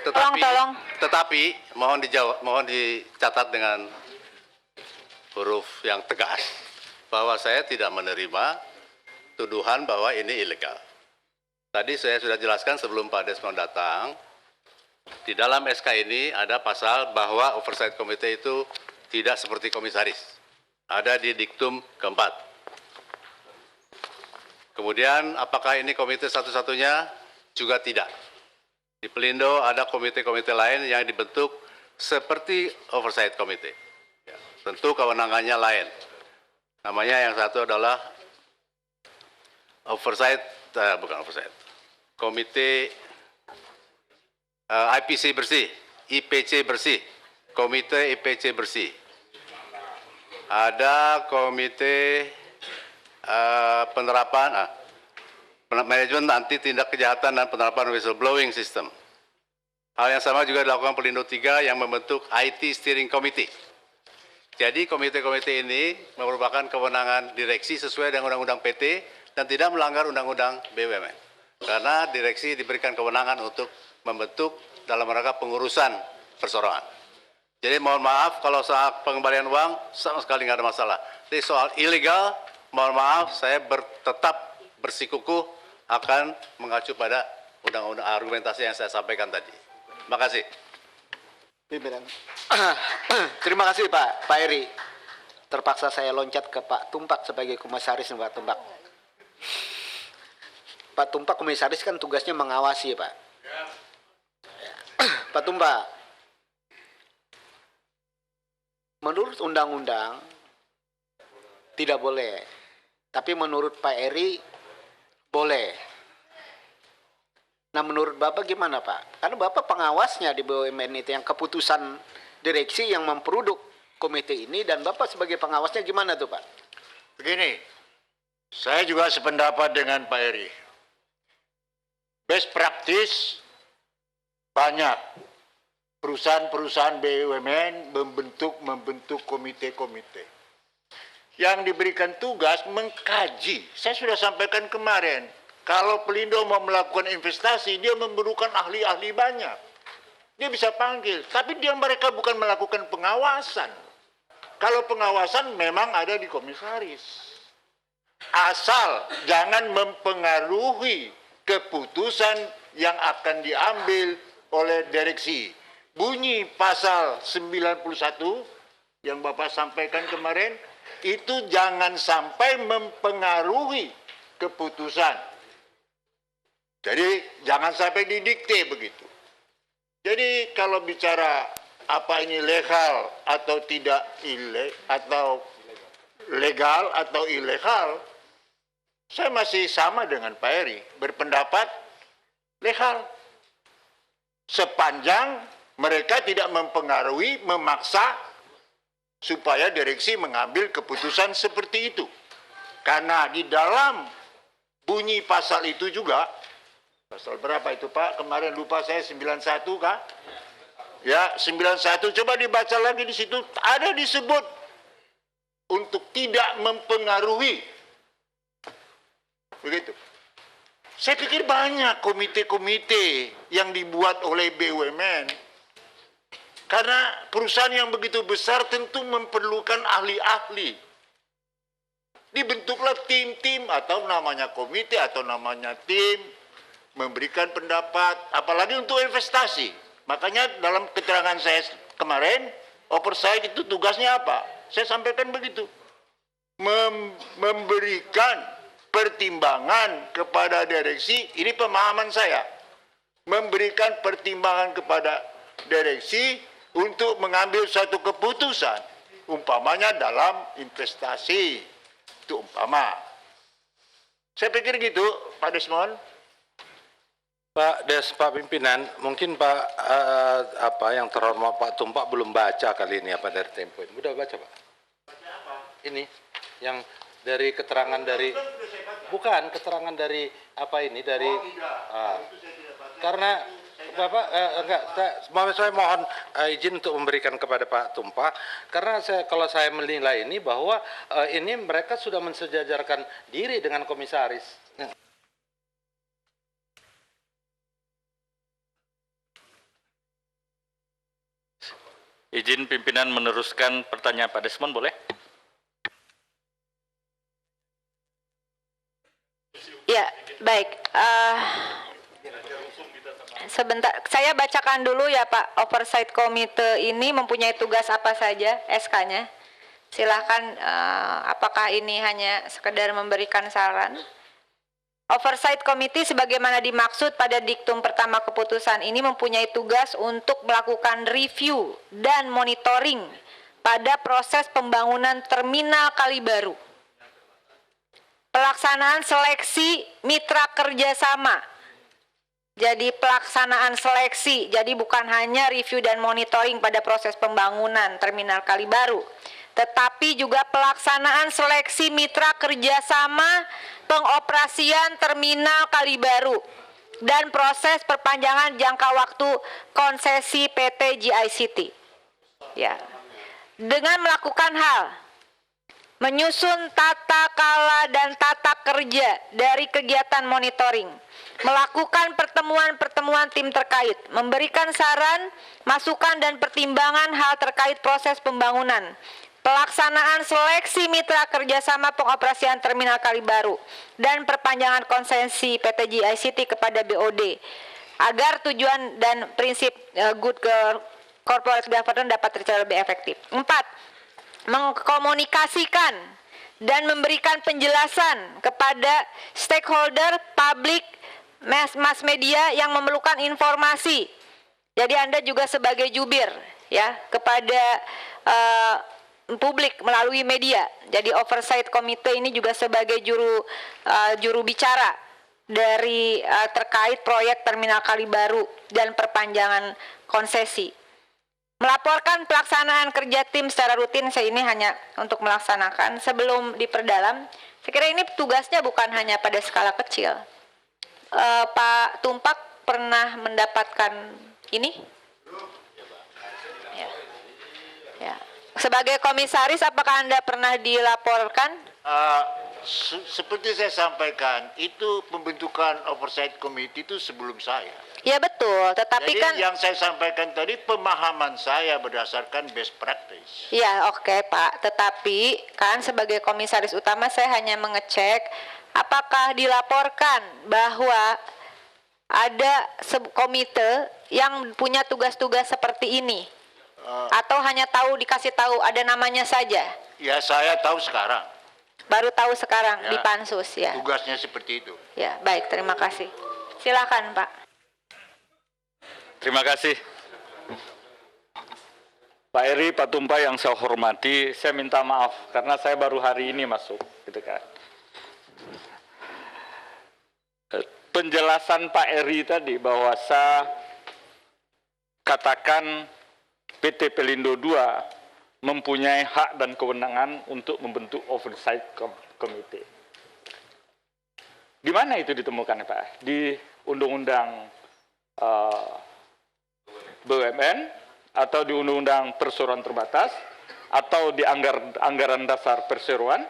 Tolong. Tetapi mohon dijawab, mohon dicatat dengan huruf yang tegas bahwa saya tidak menerima tuduhan bahwa ini ilegal. Tadi saya sudah jelaskan sebelum Pak Desmond datang, di dalam SK ini ada pasal bahwa Oversight Committee itu tidak seperti komisaris. Ada di diktum keempat. Kemudian apakah ini komite satu-satunya? Juga tidak. Di Pelindo ada komite-komite lain yang dibentuk seperti Oversight Committee. Ya, tentu kewenangannya lain. Namanya yang satu adalah Komite IPC bersih, IPC bersih, Komite IPC bersih. Ada Komite penerapan manajemen anti tindak kejahatan dan penerapan whistleblowing system. Hal yang sama juga dilakukan Pelindo 3 yang membentuk IT Steering Committee. Jadi komite-komite ini merupakan kewenangan direksi sesuai dengan Undang-Undang PT dan tidak melanggar Undang-Undang BUMN. Karena direksi diberikan kewenangan untuk membentuk dalam rangka pengurusan perseroan. Jadi mohon maaf kalau saat pengembalian uang sama sekali nggak ada masalah. Jadi soal ilegal, mohon maaf saya tetap bersikukuh akan mengacu pada undang-undang argumentasi yang saya sampaikan tadi. Terima kasih. Pimpinan. Terima kasih Pak Eri. Terpaksa saya loncat ke Pak Tumpak sebagai komisaris Pak Tumpak. Pak Tumpak komisaris kan tugasnya mengawasi Pak. Ya. Pak Tumpak, menurut undang-undang tidak boleh, tapi menurut Pak Eri boleh. Nah menurut Bapak gimana Pak? Karena Bapak pengawasnya di BUMN itu yang keputusan direksi yang memperuduk komite ini dan Bapak sebagai pengawasnya gimana tuh Pak? Begini, saya juga sependapat dengan Pak Eri. Best practice banyak perusahaan-perusahaan BUMN membentuk komite-komite yang diberikan tugas mengkaji. Saya sudah sampaikan kemarin. Kalau Pelindo mau melakukan investasi, dia memerlukan ahli-ahli banyak. Dia bisa panggil, tapi mereka bukan melakukan pengawasan. Kalau pengawasan memang ada di komisaris. Asal jangan mempengaruhi keputusan yang akan diambil oleh direksi. Bunyi pasal 91 yang Bapak sampaikan kemarin, itu jangan sampai mempengaruhi keputusan. Jadi jangan sampai didikte begitu. Jadi kalau bicara apa ini legal atau tidak legal atau ilegal, saya masih sama dengan Pak Eri, berpendapat legal. Sepanjang mereka tidak mempengaruhi, memaksa supaya direksi mengambil keputusan seperti itu. Karena di dalam bunyi pasal itu juga, pasal berapa itu Pak? Kemarin lupa saya 91 kah? Ya, 91. Coba dibaca lagi di situ. Ada disebut untuk tidak mempengaruhi. Begitu. Saya pikir banyak komite-komite yang dibuat oleh BUMN. Karena perusahaan yang begitu besar tentu memerlukan ahli-ahli. Dibentuklah tim-tim atau namanya komite atau namanya tim. Memberikan pendapat, apalagi untuk investasi. Makanya dalam keterangan saya kemarin, oversight itu tugasnya apa? Saya sampaikan begitu. Memberikan pertimbangan kepada direksi, ini pemahaman saya. Memberikan pertimbangan kepada direksi untuk mengambil suatu keputusan. Umpamanya dalam investasi. Itu umpama. Saya pikir gitu, Pak Desmond. Pak Pimpinan, mungkin yang terhormat Pak Tumpak belum baca kali ini apa dari Tempo. Udah baca Pak? Baca apa? Ini yang dari keterangan dari keterangan dari apa ini dari karena Bapak saya mohon izin untuk memberikan kepada Pak Tumpak karena kalau saya menilai ini bahwa ini mereka sudah mensejajarkan diri dengan komisaris. Izin pimpinan meneruskan pertanyaan Pak Desmond, boleh? Ya, baik. Sebentar, saya bacakan dulu ya Pak. Oversight Committee ini mempunyai tugas apa saja SK-nya? Silahkan, apakah ini hanya sekedar memberikan saran? Oversight Committee sebagaimana dimaksud pada diktum pertama keputusan ini mempunyai tugas untuk melakukan review dan monitoring pada proses pembangunan terminal Kalibaru. Pelaksanaan seleksi mitra kerjasama. Jadi pelaksanaan seleksi, jadi bukan hanya review dan monitoring pada proses pembangunan terminal Kalibaru, tetapi juga pelaksanaan seleksi mitra kerjasama pengoperasian terminal Kalibaru dan proses perpanjangan jangka waktu konsesi PT GICT. Ya, dengan melakukan hal menyusun tata kala dan tata kerja dari kegiatan monitoring, melakukan pertemuan-pertemuan tim terkait, memberikan saran, masukan dan pertimbangan hal terkait proses pembangunan, pelaksanaan seleksi mitra kerjasama pengoperasian terminal Kalibaru, dan perpanjangan konsesi PT GICT kepada BOD, agar tujuan dan prinsip good corporate governance dapat tercapai lebih efektif. 4. Mengkomunikasikan dan memberikan penjelasan kepada stakeholder, publik, mass media yang memerlukan informasi. Jadi Anda juga sebagai jubir ya kepada publik melalui media. Jadi Oversight Committee ini juga sebagai juru bicara dari terkait proyek terminal Kalibaru dan perpanjangan konsesi. Melaporkan pelaksanaan kerja tim secara rutin, saya ini hanya untuk melaksanakan sebelum diperdalam. Saya kira ini tugasnya bukan hanya pada skala kecil. Pak Tumpak pernah mendapatkan ini? Ya. Ya. Sebagai komisaris, apakah Anda pernah dilaporkan? Seperti saya sampaikan, itu pembentukan oversight committee itu sebelum saya. Ya betul, tetapi Jadi kan yang saya sampaikan tadi pemahaman saya berdasarkan best practice. ya oke Pak, tetapi kan sebagai komisaris utama saya hanya mengecek apakah dilaporkan bahwa ada komite yang punya tugas-tugas seperti ini, atau hanya dikasih tahu ada namanya saja? Ya saya tahu sekarang. Baru tahu sekarang Ya, di Pansus ya. Tugasnya seperti itu. Ya baik, terima kasih. Silakan Pak. Terima kasih. Pak Eri, Pak Tumpak yang saya hormati, saya minta maaf karena saya baru hari ini masuk, gitu kan. Penjelasan Pak Eri tadi bahwa saya katakan PT Pelindo II mempunyai hak dan kewenangan untuk membentuk oversight committee. Di mana itu ditemukan Pak? Di Undang-Undang BUMN atau di Undang-Undang Perseroan Terbatas atau di anggaran dasar perseroan